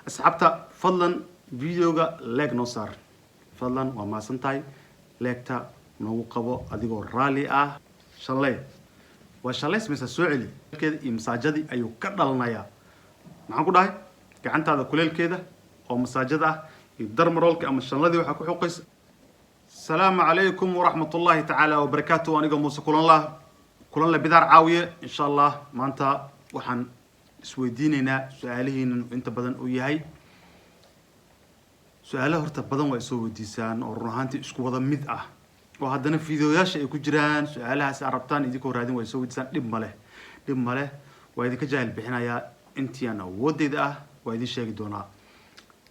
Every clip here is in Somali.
asxaabta fadlan videoga like noo saar fadlan waa maasantahay leegta noogu qabo adigoo raali ah shalay waa shalays mise soo celi keeda iyo masaajadii ayuu ka dhalanayaa maxaan ku dhahay gacantaada kuleelkeeda oo masaajada ah iyo darmaroolka ama shanladii waxa ku xoqaysa السلام عليكم ورحمة الله تعالى وبركاته وأنا موسى كلن لا بدار عاوية إن شاء الله ما أنت وحن سويديننا سؤالين أنت بدن وياي سؤاله هرت بدن ويسوي ديسان ورهانتي إسكو هذا مذأة وهذا فيديوهاش يكجران سؤالها سعربتان إذا كورادين ويسوي ديسان دم ماله وإذا كجاهل بحنا يا أنتي أنا ودي ده وإذا شيء دونا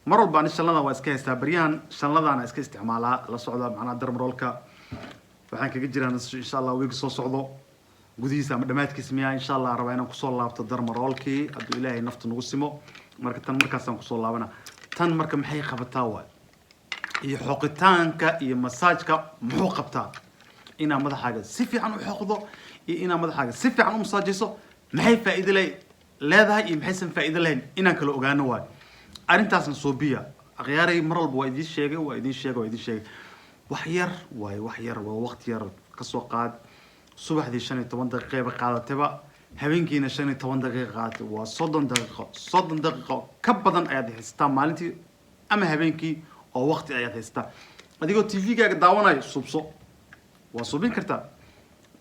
مرة بان شلنا واسكي استابريان شلنا أنا اسكي استعمالها لا صعدة معنا درم رولكا فحين كجيران إن شاء الله ويقص صعدة جوديسا مدمات كسميها إن شاء الله ربعنا كسول الله بتدرم رولكي أدو إلهي نفط نقسمه مركز مركز كسول الله بنا تن مركز محي خبطاوة يحقتانك يمساجك محقبتا إنا ماذا حاجة سيفي عنه حقضه إنا ماذا حاجة سيفي عنه مساجسه محي فائدة لي لا ذا يمحسن فائدة لين إنا كلو أجانوا أرنتاس نصوبية غياري مرة بوايدين شيء وايدين شيء وحير ووقت ير كسوقات صبح دي شني 8 دقيقة بقعدة تبع هبينكينا شني 8 دقيقة وصدن دقيقة كبدن أياد هستا مالتي أما هبينكي أو وقت أياد هستا أديكو تي في كا داوانا صوبصو وصوبين كرتا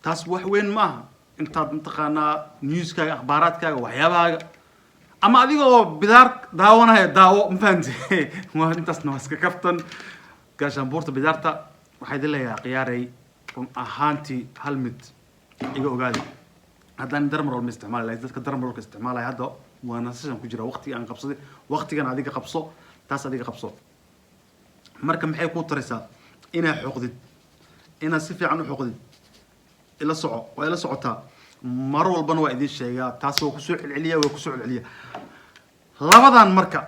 تاس وين ما أنت منطقنا نيوز كا أخبارات كا وحيابها أما أديكو بدار داوانا داو مفهمتي ما أنت سنوسك كفتن كاشان بورت بدارتا وحيد الله يا قياري أهانتي هلمت إيجو قادي هذا ندرمر المستعمال لا يزدك درمر الاستعمال هذا وأنا أساسا كجرا وقتي أنا قبصدي وقتي كان أديك قبصو تاس أديك قبصو مركب محي كوت رسا إنا حقدت إنا سفي عنه حقدت إلا صعو وإلا صعوتها مروا البنوا إذا الشيء تاس وكسوع العليا وكسوع العليا لبضان مركب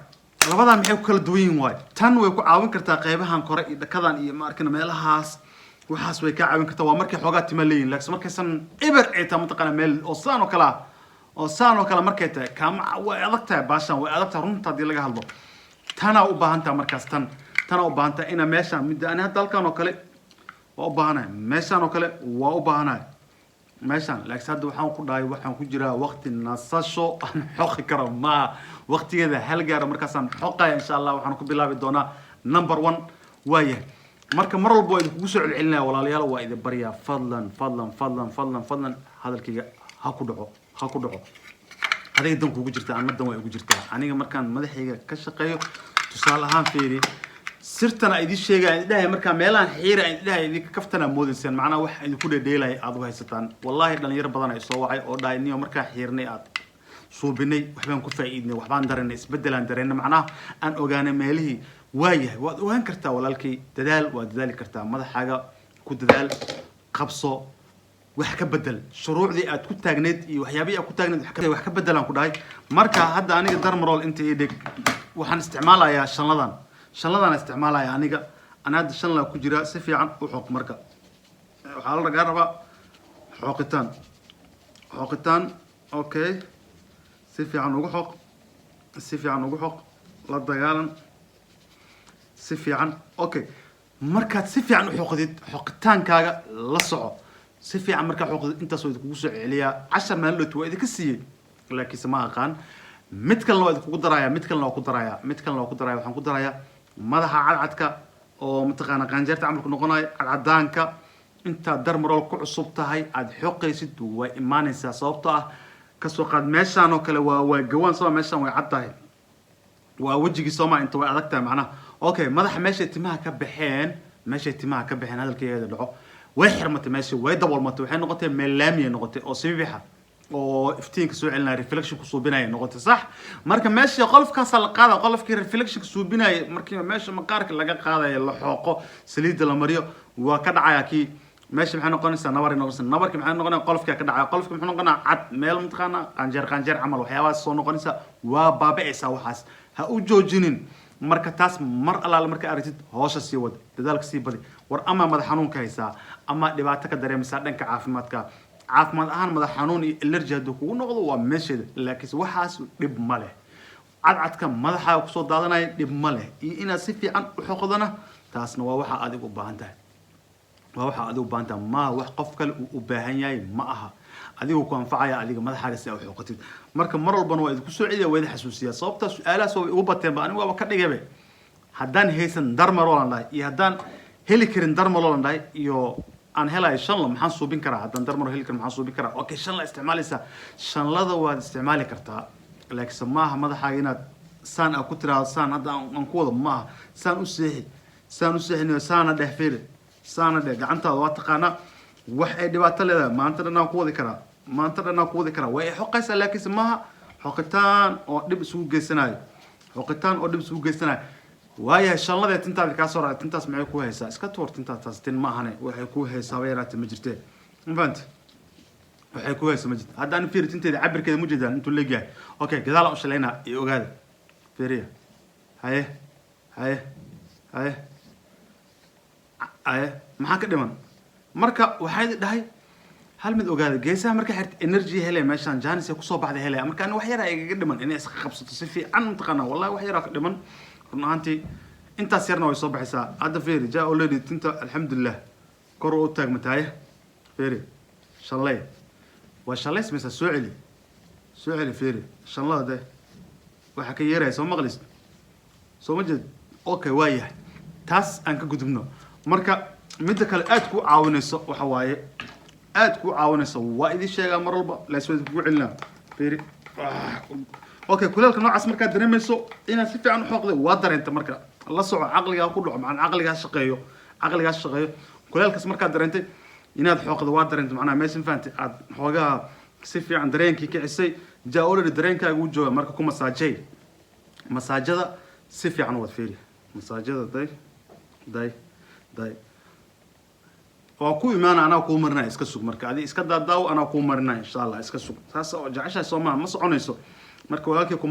لبضان محي كل دوين واي تن ويكو عاون كرتا قيبها كوري إذا كذا إيه ماركنا ميلهاس وحاس ويكا عاون كرتا ومركي حوقات تملين لكن مركي سن إبر إيتا منطقة ميل أوسان وكلا مركي تا كام وأدقتها باشان وأدقتها رنتا دي لغا هالبو تانا أوباهانتا مركز تانا أوباهانتا إنا ميشان مدى أنا هدالكان وكالي وأوباهانا ميشان وكالي وأوباهانا ماشان لكن هذا وحنا كنا وحنا كجرا وقت النصاشو أنا حقي كرم ما وقت هذا هلجر مركزا حقا إن شاء الله وحنا كبلا بدونا نمبر 1 وياه مركز مرة البوي وسع العلنا ولا ليال وإذا بريا فضلا هذا الكي هاكودعو هذا يدوم كوجرتا أنا مدام ويجرتا أنا مركان مدحي كشقيو تصالحان فيري سرتنا إيدي شيء ده مركان ميلان حيرة ده إيدي كفتنا مودسين معنا واحد كل ديلا أضوها ستان والله إحنا يربطنا يسوعي أو ده إني مركان حيرني صوبني وحبان كفايدني وحبان درني بدل درنا معناه أن أوجانا ماله وايه وين كرتا ولا الكي تدال ودال كرتا ماذا حاجة كود دال قبصه وحكى بدل شروع ذي كنت تاجند وحيابي كنت تاجند وحكى بدل عن كداي مركا هذا أنا قدر مرول أنت إيدك وحن استعمالها يا شنلدان استعمالها يا أنا هذا الشنلة كجرا سفي عن وحق مركا وحال رجع حقتان أوكي سفي عن وحق لا دجالن سفي عن أوكي مركا سفي عن حقتان كاجا لصعو سفي عن مركا حقد أنت سويت كوسع عليها 10 مليون وإذا كسي لكن سماها قان متكن لو قدرايا متكن لو قدرايا وحن قدرايا مدها عدك أو متقنا قنجرت عملك نقناي عدانك أنت درمرول كعصبتها هاي عد حقي ست وإيمان صوبتها كسوق قد ماشان وكلا وجوان صار ماشان ويعدها ووجهي سما أنت وعدكتها معنا أوكي مدح ماشي تمها كبحين هذا الكي يدعو ويحرمت ماشي ويدور مت وحين نقطة ملامية نقطة أو سبيحة أو إفتين كسوع لنا ريفلكشن كسوبيناي نقطة صح مركب ماشي قلف كاس القاعدة قلف كي ريفلكشن كسوبيناي مركب ماشي مقارك اللي قاعدة اللحوقه سليد المريو وكذا عياكي ماشي محنا قنص نبر كم محنا قنص قلف كذا قلف كم محنا قنص عد ميل متقنا قنجر عمل وحيوان صون قنص وبابع سوحاس هأوجو جنين مركب تاس الله مركب أريد هوش السيود لذلك سيبدي أما ماذا حنون كيسا أما دبعتك دري مساعدك عافمتك عافمت أنا ماذا حنون الرجال دكون نقضوا ومشي لكن وحاس رب ماله cadcadka madaxa ku soo daadanaya dhib ma leh iyo inaad si fiican u xoqdana taasna waa waxa adigu u baahan tahay waa waxa adigu u baahan tahay ma wax qof kale u baahan yahay ma aha adigu ku anfacaya adiga madaxaaga si aad u xoqatid marka mar walbana waa idinku soo celiya waa idin xasuusiya sababta su'aalahaas waa ugu bateen ba anigu waa ka dhigayba haddaan haysan darmar oo landhahay iyo haddaan heli karin darmar oo landhahay iyo aan helayo shanla maxaan suubin karaa haddaan darmar heli karin maxaan suubin karaa okay shanla isticmaalaysaa shanlada waad isticmaali kartaa laakiin maaha madaxaaga inaad saan aad ku tiraahdo saan hadda aan ku wado maaha saan u seexinayo saana dheh fiiri saana dheh gacantaada waa taqaanaa wax ay dhibaato leedahay maanta dhan aan ku wadi karaa way xoqaysaa laakiinse maaha xoqitaan oo dhib isugu geysanayo waayahay shanladee tintaadi kaa soo raacay tintaas maxay ku haysaa iska tuur tintaas tin ma ahane waxay ku haysaa way yaraatay ma jirtee mafahante waxay ku haysaa ma jirto haddaan fiiri tinteeda cabirkeeda ma jeedaan intuu leegyahay okay gadaal aan u shalaynaa iyo ogaada fiiriya haye maxaa ka dhiman marka waxay dhahay hal mid ogaada geesaha marka xirta energy hele meeshaan jaanis ay kusoo baxday hele marka ani wax yar ay igaga dhiman inay iska qabsato si fiican mataqaanaa wallahi wax yar ka dhiman run ahaantii intaas yarna way soo baxaysaa hadda fiiri jaa already tinta alxamdulilah kor u taagmataaye fiiri shalay waa shalay sameysaa soo celi fiiri shanlada de waxa ka yeeraya soo maqlis soo ma jeed okay waa yahay taas aan ka gudubno marka midda kale aad ku caawinayso waxa waaye waa idin sheegaa mar walba laaswada kugu celinaa fiiri okay kuleelka noocaas markaad dareemayso inaad si fiican u xoqday waa dareenta marka la soco caqligaa ku dhaco macnaa caqligaa shaqeeyo kuleelkaas markaad dareentay inaad xoqdo waa dareenta macnaha meesha fahanti aad xoogaa si fiican dareenkii kicisay jaa already dareenkaaga u jooga marka ku masaajada si fiican wad fiiri masaajada day waa ku imaana anaa kuu marinaya iska sug marka adi iska daadaawo anaa kuu marinaya insha allah iska sug taas oo jeceshahay soomaa ma soconayso marka walaalkii ku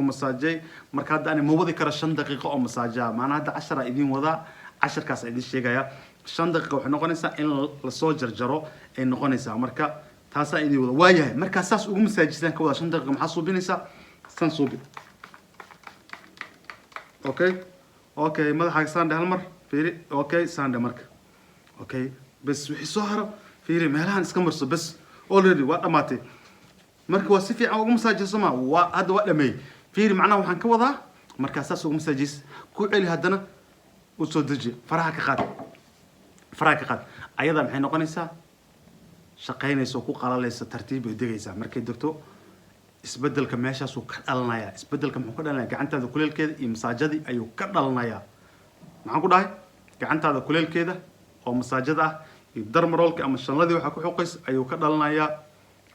masaajay marka hadda ani ma wadi karo 5 daqiiqo oo masaajaa maana hadda 10 idin wadaa 10kaas idin sheegaya 5 daqiiqo waxay noqonaysaa in la soo jarjaro ay noqonaysaa marka taasa idin wada waayahay marka saas ugu masaajisaan ka wada 5 daqiiqo maxaa suubinaysaa san suubi okay madaxaaga saandhe hal mar fiiri okay saandhe marka okay bas wixii soo haro fiiri meelahan iska marso bas already waa dhamaatay marka waa si fiican ugu masaajis ma waa hadda waa dhamay fiiri macnaha waxaan ka wadaa marka saas ugu masaajis ku celi haddana u soo deji faraha ka qaad ayada maxay noqonaysaa shaqaynayso ku qalalaysa tartiib ay degaysaa markay degto isbedelka meeshaas uu ka dhalanayaa isbedelka muxuu ka dhalanayaa gacantaada kuleelkeeda iyo masaajadii ayuu ka dhalanayaa maxaan ku dhahay gacantaada kuleelkeeda oo masaajada ah iyo darmaroolka ama shanladii waxa ku xoqays ayuu ka dhalanayaa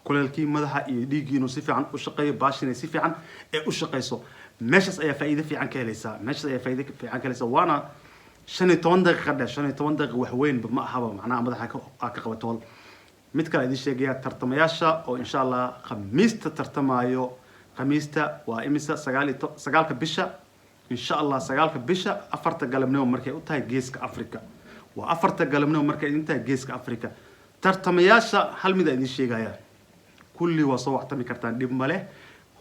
kuleelkii madaxa iyo dhiiggii inuu si fiican u shaqeeyo baashin si fiican ee u shaqeyso meeshaas ayaa faa'iido fiican ka helaysaa waana 15 daqiiqo dheh 15 daqiiqo wax weyn ma ahaba macnaha madaxa ka qabato mid kale idin sheegaya tartamayaasha oo insha Allah khamiista tartamayo khamiista waa imisa 9 bisha insha Allah 9 bisha 4 galabnimo markay u tahay geeska Afrika waa 4 galabnimo markay u tahay geeska Afrika tartamayaasha hal mid idin sheegaya kulli waa soo waxtami kartaan dib male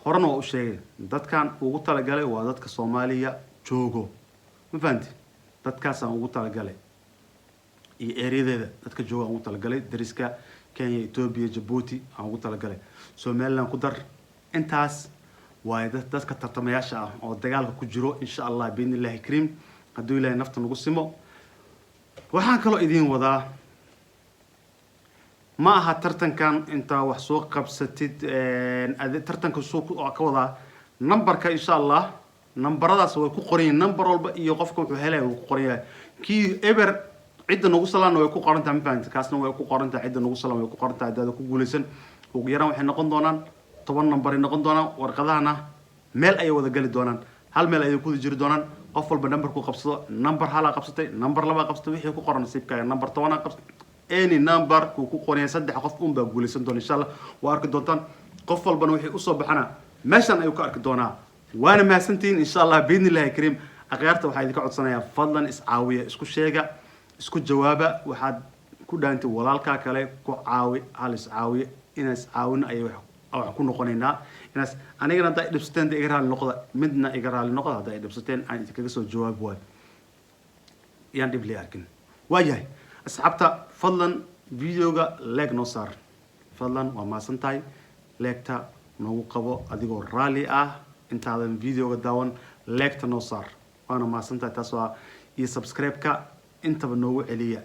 horena waa u sheegay dadkan ugu talagalay waa dadka Soomaaliya joogo ma fahanti dadkaas aan ugu talagalay iyo ereyadeeda dadka jooga aan ugu talagalay dariska Kenya Ethiopia Djibouti aan ugu talagalay Somaliland ku dar intaas waa dadka tartamayaasha ah oo dagaalka ku jiro insha Allah biidnillaahi kariim hadduu Ilaahay nafta nagu simo waxaan kaloo idin wadaa ma aha tartankan inta wax soo qabsatid tartanka suuq oo ka wada numberka insha Allah numberadaas way ku qoran yihiin number walba iyo qofka wuxuu helay uu ku qoran yahay ki ever cidda nagu salaano way ku qoran tahay mafahanti kaasna way ku qoran tahay cidda nagu salaano way ku qoran tahay dad ku guuleysan ugu yaraan waxay noqon doonaan 10 number ay noqon doonaan warqadahana meel ay wada gali doonaan hal meel ay ku jiri doonaan qof walba number ku qabsado number hala qabsatay number laba qabsatay wixii ku qoran nasiibkaaga number 10 qabsatay any number ku qoran 3 qof un baa guuleysan doona insha Allah waa arki doontaan qof walbana wixii u soo baxana meeshan ay ku arki doonaa وانا ما سنتين ان شاء الله باذن الله الكريم اخيرته waxaa idinka codsanayaa fadlan iscaawiya isku sheega isku jawaaba waxaad ku dhaantay walaalka kale ku caawi hal iscaawiya in iscaawin ay wax oo ku noqonaynaa inaas anigana hadday dhibsateen iga raali noqda midna iga raali noqda hadday dhibsateen aan idinkaga soo jawaab waay yaan dhib li arkin waayahay asxaabta fadlan videoga like noo saar fadlan waa maasantahay leegta noogu qabo adigoo raali ah intaadan videoga daawan leegta noo saar waana maasantahay taas waa iyo subscribe-ka intaba noogu celiya